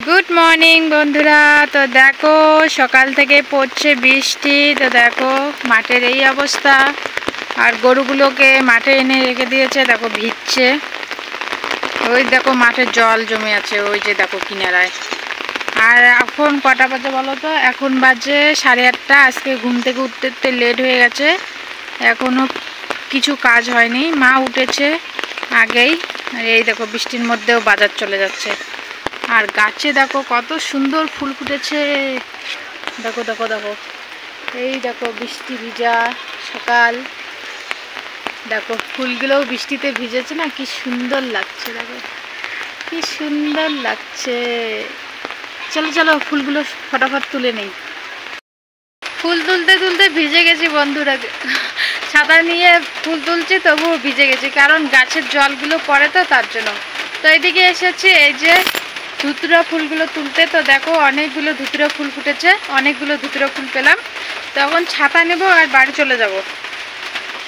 Good morning বন্ধুরা। তো দেখো সকাল থেকে পড়ছে বৃষ্টি। তো দেখো মাঠের এই অবস্থা, আর গরুগুলোকে মাঠে এনে রেখে দিয়েছে, দেখো ভিজছে। ওই দেখো মাঠে জল জমে আছে, ওই যে দেখো কিনারায়। আর এখন কটা বাজে বলো তো? এখন বাজে 8:30। আজকে ঘুম থেকে উঠতে উঠতে লেট হয়ে গেছে, এখনও কিছু কাজ হয়নি। মা উঠেছে আগেই, আর এই দেখো বৃষ্টির মধ্যেও বাজার চলে যাচ্ছে। আর গাছে দেখো কত সুন্দর ফুল ফুটেছে, দেখো দেখো দেখো। এই দেখো বৃষ্টি ভিজা সকাল, দেখো ফুলগুলোও বৃষ্টিতে ভিজেছে না, কি সুন্দর লাগছে, দেখো কি সুন্দর লাগছে। চলো চলো ফুলগুলো ফটাফট তুলে নেই। ফুল তুলতে তুলতে ভিজে গেছি বন্ধুরা, ছাতা নিয়ে ফুল তুলছি তবুও ভিজে গেছি, কারণ গাছের জলগুলো পড়ে তো তার জন্য। তো এদিকে এসেছি এই যে ধুতুরা ফুলগুলো তুলতে। তো দেখো অনেকগুলো ধুতুরা ফুল ফুটেছে, অনেকগুলো ধুতুরা ফুল পেলাম। তখন ছাতা নেব আর বাড়ি চলে যাব।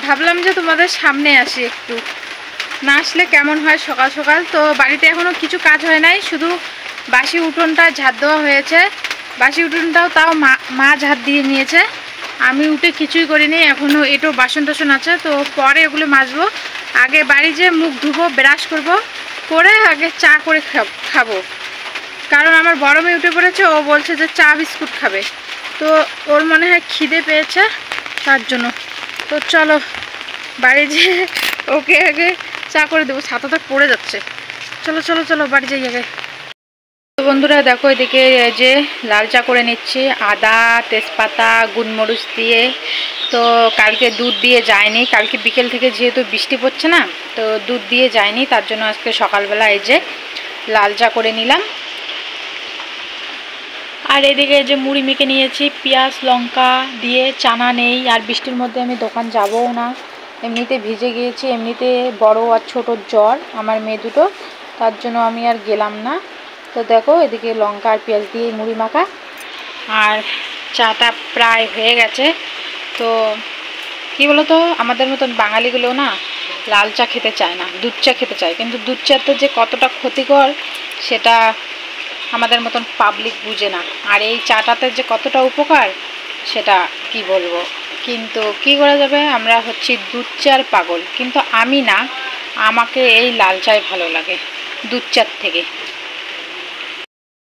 ভাবলাম যে তোমাদের সামনে আসি, একটু না আসলে কেমন হয় সকাল সকাল। তো বাড়িতে এখনও কিছু কাজ হয় নাই, শুধু বাসি উঠোনটা ঝাড় দেওয়া হয়েছে। বাসি উঠোনটাও তাও মা ঝাড় দিয়ে নিয়েছে, আমি উঠে কিছুই করিনি। এখনও এটো বাসন টাসন আছে, তো পরে ওগুলো মাজবো। আগে বাড়ি যেয়ে মুখ ধুবো, ব্রাশ করব, করে আগে চা করে খাবো। কারণ আমার বড় মেয়ে উঠে পড়েছে, ও বলছে যে চা বিস্কুট খাবে। তো ওর মনে হয় খিদে পেয়েছে তার জন্য। তো চলো বাড়ি যেয়ে ওকে আগে চা করে দেবো, ছাতাটা পড়ে যাচ্ছে। চলো চলো চলো বাড়ি যাই আগে। তো বন্ধুরা দেখো এদিকে যে লাল চা করে নিচ্ছি, আদা তেজপাতা গুলমরিচ দিয়ে। তো কালকে দুধ দিয়ে যায়নি, কালকে বিকেল থেকে যেহেতু বৃষ্টি পড়ছে না, তো দুধ দিয়ে যায়নি, তার জন্য আজকে সকালবেলা এই যে লাল চা করে নিলাম। আর এদিকে যে মুড়ি মেখে নিয়েছি পেঁয়াজ লঙ্কা দিয়ে, চানা নেই, আর বৃষ্টির মধ্যে আমি দোকান যাবও না, এমনিতে ভিজে গিয়েছি, এমনিতে বড় আর ছোট জ্বর আমার মেয়ে দুটো, তার জন্য আমি আর গেলাম না। তো দেখো এদিকে লঙ্কা আর পেঁয়াজ দিয়ে মুড়ি মাখা, আর চাটা প্রায় হয়ে গেছে। তো কী বলো তো, আমাদের মতন বাঙালিগুলো না লাল চা খেতে চায় না, দুধ চা খেতে চায়, কিন্তু দুধ চাতে যে কতটা ক্ষতিকর সেটা আমাদের মতন পাবলিক বুঝে না। আর এই চাটাতে যে কতটা উপকার সেটা কি বলবো, কিন্তু কি করা যাবে, আমরা হচ্ছি দুধ চার পাগল। কিন্তু আমি না, আমাকে এই লাল চাই ভালো লাগে দুধ চার থেকে।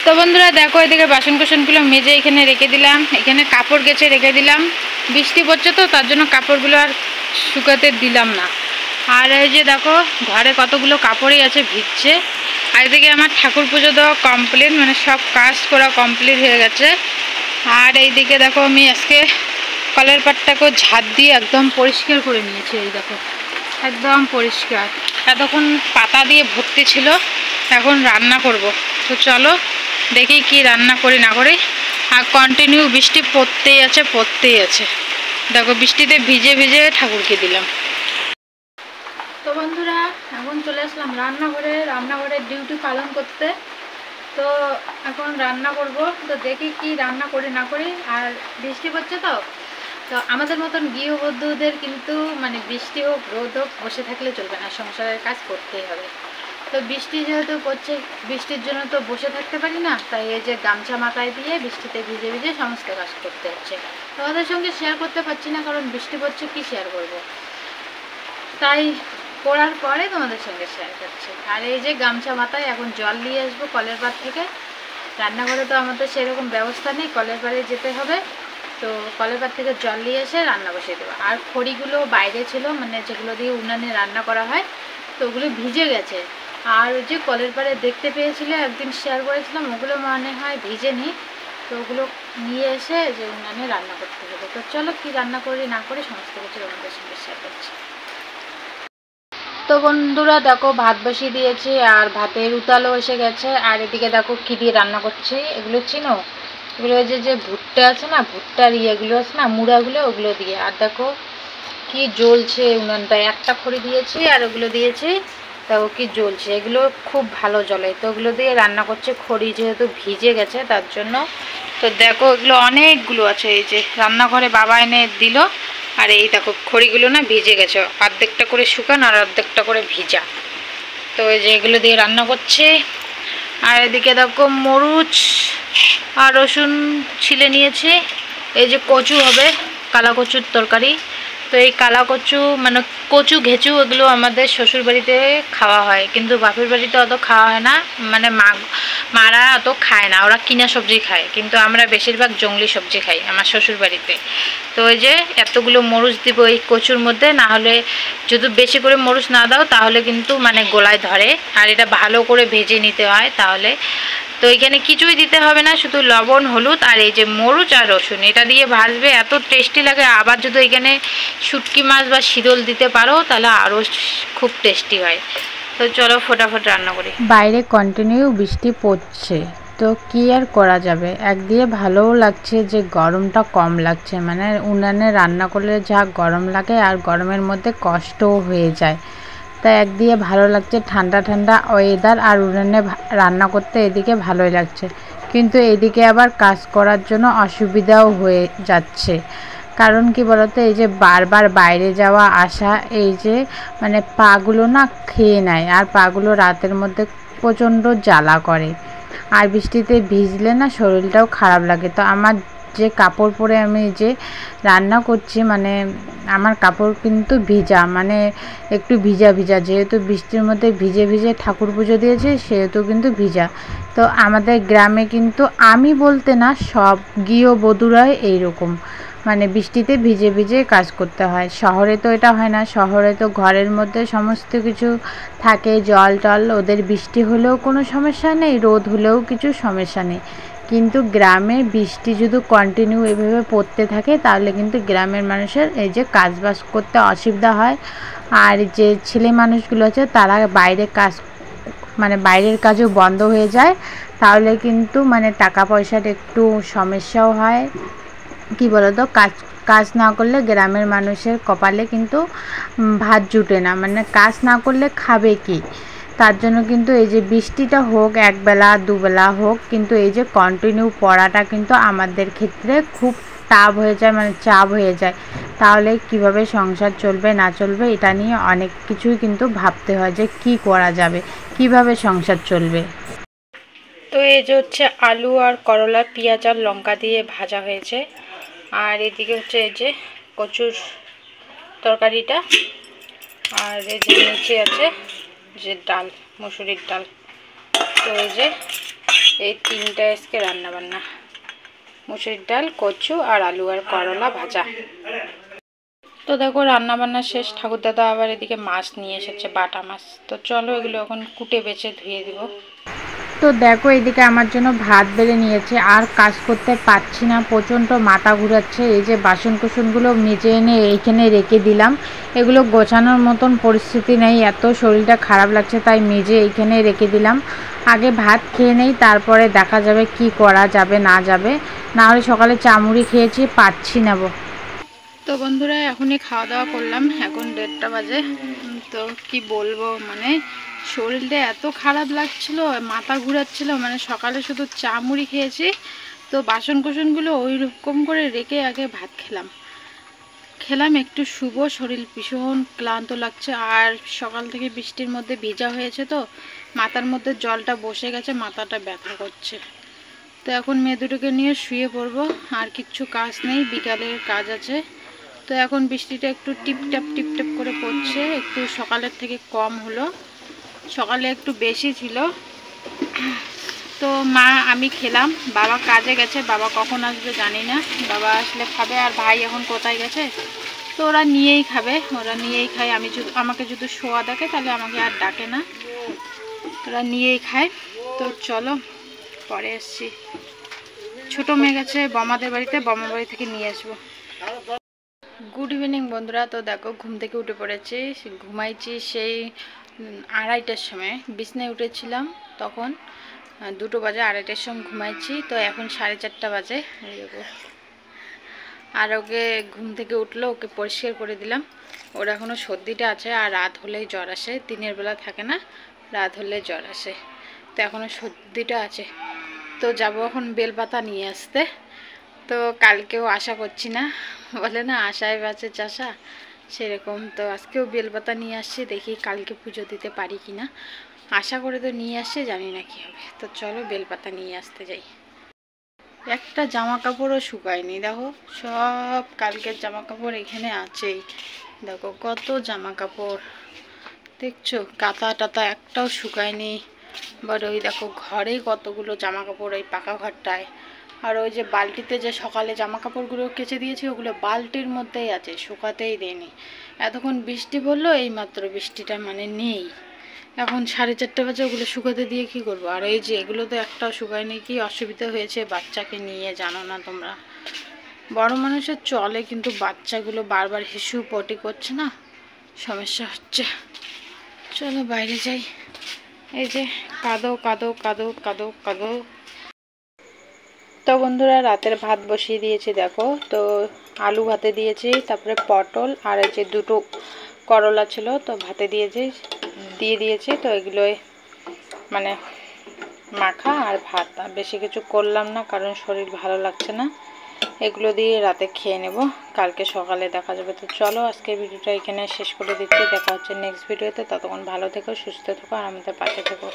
তো বন্ধুরা দেখো এদিকে বাসন কোসনগুলো মেজে এখানে রেখে দিলাম, এখানে কাপড় গেছে রেখে দিলাম। বৃষ্টি পড়ছে তো তার জন্য কাপড়গুলো আর শুকাতে দিলাম না। আর এই যে দেখো ঘরে কতগুলো কাপড়ই আছে ভিজছে। আর এদিকে আমার ঠাকুর পুজো দেওয়া কমপ্লিট, মানে সব কাজ করা কমপ্লিট হয়ে গেছে। আর এইদিকে দেখো আমি আজকে কলের পাটটাকে ঝাড় দিয়ে একদম পরিষ্কার করে নিয়েছি, এই দেখো একদম পরিষ্কার। এতক্ষণ পাতা দিয়ে ভর্তি ছিল, এখন রান্না করব। তো চলো দেখি কি রান্না করি না করি। আর কন্টিনিউ বৃষ্টি পড়তেই আছে পড়তেই আছে, দেখো বৃষ্টিতে ভিজে ভিজে ঠাকুরকে দিলাম। তো বন্ধুরা এখন চলে আসলাম রান্নাঘরে ডিউটি পালন করতে। তো এখন রান্না করব, তো দেখি কি রান্না করি না করি। আর বৃষ্টি পড়ছে তো আমাদের মতন গৃহবধূদের কিন্তু মানে বৃষ্টি হোক রোদ হোক বসে থাকলে চলবে না, সংসারের কাজ করতেই হবে। তো বৃষ্টি যেহেতু পড়ছে, বৃষ্টির জন্য তো বসে থাকতে পারি না, তাই এই যে গামছা মাথায় দিয়ে বৃষ্টিতে ভিজে ভিজে সমস্ত কাজ করতে হচ্ছে। তোমাদের সঙ্গে শেয়ার করতে পারছি না, কারণ বৃষ্টি পড়ছে, কি শেয়ার করব, তাই পড়ার পরে তোমাদের সঙ্গে শেয়ার করছি। আর এই যে গামছা মাথায় এখন জল নিয়ে আসবো কলের পাড় থেকে। রান্নাঘরে তো আমাদের সেরকম ব্যবস্থা নেই, কলের পাড়ে যেতে হবে। তো কলের পাড় থেকে জল নিয়ে এসে রান্না বসিয়ে দেবো। আর খড়িগুলো বাইরে ছিল, মানে যেগুলো দিয়ে উনানে রান্না করা হয়, তো ওগুলো ভিজে গেছে। আর ওই যে কলের পাড়ে দেখতে পেয়েছিলে একদিন শেয়ার করেছিলাম, ওগুলো মনে হয় ভিজেনি। তো ওগুলো নিয়ে এসে যে উনানে রান্না করতে হবে। তো চলো কি রান্না করি না করি সমস্ত কিছু তোমাদের সঙ্গে শেয়ার করছি। তো বন্ধুরা দেখো ভাত বসিয়ে দিয়েছি, আর ভাতের উতালও এসে গেছে। আর এদিকে দেখো কী দিয়ে রান্না করছি, এগুলো চিনো, এগুলো যে ভুট্টা আছে না, ভুট্টার ইয়েগুলো আছে না, মুড়াগুলো, ওগুলো দিয়ে। আর দেখো কি জ্বলছে উনানটায়, একটা খড়ি দিয়েছি আর ওগুলো দিয়েছি, দেখো কি জ্বলছে, এগুলো খুব ভালো জ্বলে। তো ওগুলো দিয়ে রান্না করছে, খড়ি যেহেতু ভিজে গেছে তার জন্য। তো দেখো এগুলো অনেকগুলো আছে, এই যে রান্নাঘরে বাবা এনে দিল। আর এই দেখো খড়িগুলো না ভিজে গেছে, অর্ধেকটা করে শুকান আর অর্ধেকটা করে ভিজা। তো এই যে এগুলো দিয়ে রান্না করছে। আর এদিকে দেখো মরিচ আর রসুন ছিলে নিয়েছি। এই যে কচু হবে, কালা কচুর তরকারি। তো এই কালা কচু মানে কচু ঘেঁচু এগুলো আমাদের শ্বশুর বাড়িতে খাওয়া হয়, কিন্তু বাপের বাড়িতে অত খাওয়া হয় না। মানে মারা অত খায় না, ওরা কিনা সবজি খায়, কিন্তু আমরা বেশিরভাগ জংলি সবজি খাই আমার শ্বশুর বাড়িতে। তো ওই যে এতগুলো মরিচ দিব এই কচুর মধ্যে, না হলে যদি বেশি করে মরিচ না দাও তাহলে কিন্তু মানে গলায় ধরে। আর এটা ভালো করে ভেজে নিতে হয় তাহলে। তো এখানে কিছুই দিতে হবে না, শুধু লবণ হলুদ আর এই যে মরিচ আর রসুন এটা দিয়ে ভাজবে, এত টেস্টি লাগে। আবার যদি এখানে শুটকি মাছ বা শিরল দিতে পারো তাহলে আরও খুব টেস্টি হয়। তো চলো ফটাফট রান্না করি। বাইরে কন্টিনিউ বৃষ্টি পড়ছে, তো কি আর করা যাবে। একদিকে ভালোও লাগছে যে গরমটা কম লাগছে, মানে উনানে রান্না করলে যা গরম লাগে আর গরমের মধ্যে কষ্টও হয়ে যায়। তাই একদিকে ভালো লাগছে, ঠান্ডা ঠান্ডা ওয়েদার আর উনানে রান্না করতে এদিকে ভালোই লাগছে। কিন্তু এদিকে আবার কাজ করার জন্য অসুবিধাও হয়ে যাচ্ছে। কারণ কি বলতো, এই যে বারবার বাইরে যাওয়া আসা, এই যে মানে পাগুলো না খেয়ে নেয়, আর পাগুলো রাতের মধ্যে প্রচণ্ড জ্বালা করে। আর বৃষ্টিতে ভিজলে না শরীরটাও খারাপ লাগে। তো আমার যে কাপড় পরে আমি যে রান্না করছি, মানে আমার কাপড় কিন্তু ভিজা, মানে একটু ভিজা ভিজা, যেহেতু বৃষ্টির মধ্যে ভিজে ভিজে ঠাকুর পুজো দিয়েছে সেহেতু কিন্তু ভিজা। তো আমাদের গ্রামে কিন্তু আমি বলতে না, সব গৃহবধূরাই এইরকম, মানে বৃষ্টিতে ভিজে ভিজে কাজ করতে হয়। শহরে তো এটা হয় না, শহরে তো ঘরের মধ্যে সমস্ত কিছু থাকে, জল টল, ওদের বৃষ্টি হলেও কোনো সমস্যা নেই, রোদ হলেও কিছু সমস্যা নেই। কিন্তু গ্রামে বৃষ্টি যদি কন্টিনিউ এভাবে পড়তে থাকে তাহলে কিন্তু গ্রামের মানুষের এই যে কাজবাজ করতে অসুবিধা হয়। আর যে ছেলে মানুষগুলো আছে তারা বাইরে কাজ, মানে বাইরের কাজও বন্ধ হয়ে যায়, তাহলে কিন্তু মানে টাকা পয়সার একটু সমস্যাও হয়। কি বলতো, কাজ না করলে গ্রামের মানুষের কপালে কিন্তু ভাত জুটে না, মানে কাজ না করলে খাবে কি। তার জন্য কিন্তু এই যে বৃষ্টিটা হোক, একবেলা দুবেলা হোক, কিন্তু এই যে কন্টিনিউ পড়াটা কিন্তু আমাদের ক্ষেত্রে খুব টাফ হয়ে যায়, মানে চাপ হয়ে যায়। তাহলে কিভাবে সংসার চলবে না চলবে এটা নিয়ে অনেক কিছুই কিন্তু ভাবতে হয়, যে কি করা যাবে, কিভাবে সংসার চলবে। তো এই যে হচ্ছে আলু আর করলা, পেঁয়াজ আর লঙ্কা দিয়ে ভাজা হয়েছে। আর এদিকে হচ্ছে এই যে কচুর তরকারিটা, আর এই যে নিচে আছে যে ডাল, মুসুরির ডাল। তো এই যে এই তিনটা আজকে রান্না বান্না, মুসুরির ডাল, কচু আর আলু আর করলা ভাজা। তো দেখো রান্না বান্না শেষ, ঠাকুরদাদা আবার এদিকে মাছ নিয়ে এসেছে, বাটা মাছ। তো চলো এগুলো এখন কুটে বেছে ধুয়ে দিব। তো দেখো এদিকে আমার জন্য ভাত বেড়ে নিয়েছে, আর কাজ করতে পারছি না, প্রচণ্ড মাথা ঘুরাচ্ছে। এই যে বাসন কুসনগুলো মেজে এনে এইখানে রেখে দিলাম, এগুলো গোছানোর মতন পরিস্থিতি নেই, এত শরীরটা খারাপ লাগছে, তাই মেজে এইখানে রেখে দিলাম। আগে ভাত খেয়ে নেই, তারপরে দেখা যাবে কি করা যাবে না যাবে। না হলে সকালে চামুড়ি খেয়েছি, পাচ্ছি নেব। তো বন্ধুরা এখনই খাওয়া দাওয়া করলাম, এখন 1:30 বাজে। তো কি বলবো, মানে শরীরটা এত খারাপ লাগছিল, মাথা ঘুরাচ্ছিল, মানে সকালে শুধু চা মুড়ি খেয়েছি। তো বাসন কোসনগুলো ওই রকম করে রেখে আগে ভাত খেলাম একটু শুভ, শরীর ভীষণ ক্লান্ত লাগছে। আর সকাল থেকে বৃষ্টির মধ্যে ভিজা হয়েছে, তো মাথার মধ্যে জলটা বসে গেছে, মাথাটা ব্যথা করছে। তো এখন মেয়ে দুটোকে নিয়ে শুয়ে পড়বো, আর কিচ্ছু কাজ নেই, বিকালের কাজ আছে। তো এখন বৃষ্টিটা একটু টিপটাপ টিপটাপ করে পড়ছে, একটু সকালের থেকে কম হলো, সকালে একটু বেশি ছিল। তো মা আমি খেলাম, বাবা কাজে গেছে, বাবা কখন আসবে জানি না, বাবা আসলে খাবে। আর ভাই এখন কোথায় গেছে, তো ওরা নিয়েই খাবে, ওরা নিয়েই খায়। আমাকে যদি শোয়া দেখে তাহলে আমাকে আর ডাকে না, ওরা নিয়েই খায়। তো চলো পরে আসছি। ছোটো মেয়ে গেছে বমাদের বাড়িতে, বমা বাড়ি থেকে নিয়ে আসবো। গুড ইভিনিং বন্ধুরা। তো দেখো ঘুম থেকে উঠে পড়েছি, ঘুমাইছি সেই 2:30টার সময়, বিছনায় উঠেছিলাম তখন 2টো বাজে, 2:30টার সময় ঘুমাইছি। তো এখন 4:30 বাজে। আর ওকে ঘুম থেকে উঠলো, ওকে পরিষ্কার করে দিলাম। ওর এখনও সর্দিটা আছে, আর রাত হলেই জ্বর আসে, দিনের বেলা থাকে না, রাত হলে জ্বর আসে। তো এখনও সর্দিটা আছে। তো যাব এখন বেলপাতা নিয়ে আসতে। তো কালকেও আশা করছি না, বলে না আশায় বাঁচে চাষা, সেরকম। তো আজকেও বেলপাতা নিয়ে আসছি, দেখি কালকে পুজো দিতে পারি কি না। আশা করে তো নিয়ে আসছে, জানি না কি হবে। তো চলো বেলপাতা নিয়ে আসতে যাই। একটা জামা কাপড়ও শুকায়নি, দেখো সব কালকের জামা কাপড় এখানে আছেই। দেখো কত জামা কাপড় দেখছো, কাঁথা টাতা একটাও শুকায়নি। বাট ওই দেখো ঘরে কতগুলো জামা কাপড় ওই পাকা ঘরটায়। আর ওই যে বালতিতে যে সকালে জামা কাপড়গুলো কেচে দিয়েছি ওগুলো বালতির মধ্যেই আছে, শুকাতেই দেয়নি। এতক্ষণ বৃষ্টি পড়লো, এইমাত্র বৃষ্টিটা মানে নেই। এখন 4:30 বাজে, ওগুলো শুকাতে দিয়ে কি করব। আর এই যে এগুলো তো একটাও শুকায়নি। কি অসুবিধা হয়েছে বাচ্চাকে নিয়ে জানো না তোমরা। বড় মানুষের চলে, কিন্তু বাচ্চাগুলো বারবার হিসু পটি করছে না, সমস্যা হচ্ছে। চলো বাইরে যাই। এই যে কাদো কাদো কাদো কাদো কাদো। তো বন্ধুরা রাতের ভাত বসিয়ে দিয়েছি দেখো। তো আলু ভাতে দিয়েছি, তারপরে পটল আর এই যে দুটো করলা ছিল তো ভাতে দিয়ে দিয়েছি। তো এগুলোই মানে মাখা আর ভাত, আর বেশি কিছু করলাম না কারণ শরীর ভালো লাগছে না। এগুলো দিয়ে রাতে খেয়ে নেব, কালকে সকালে দেখা যাবে। তো চলো আজকে ভিডিওটা এখানে শেষ করে দিচ্ছি। দেখা হচ্ছে নেক্সট ভিডিওতে। ততক্ষণ ভালো থেকো, সুস্থ থেকো আর আমাদের পাশে থেকো।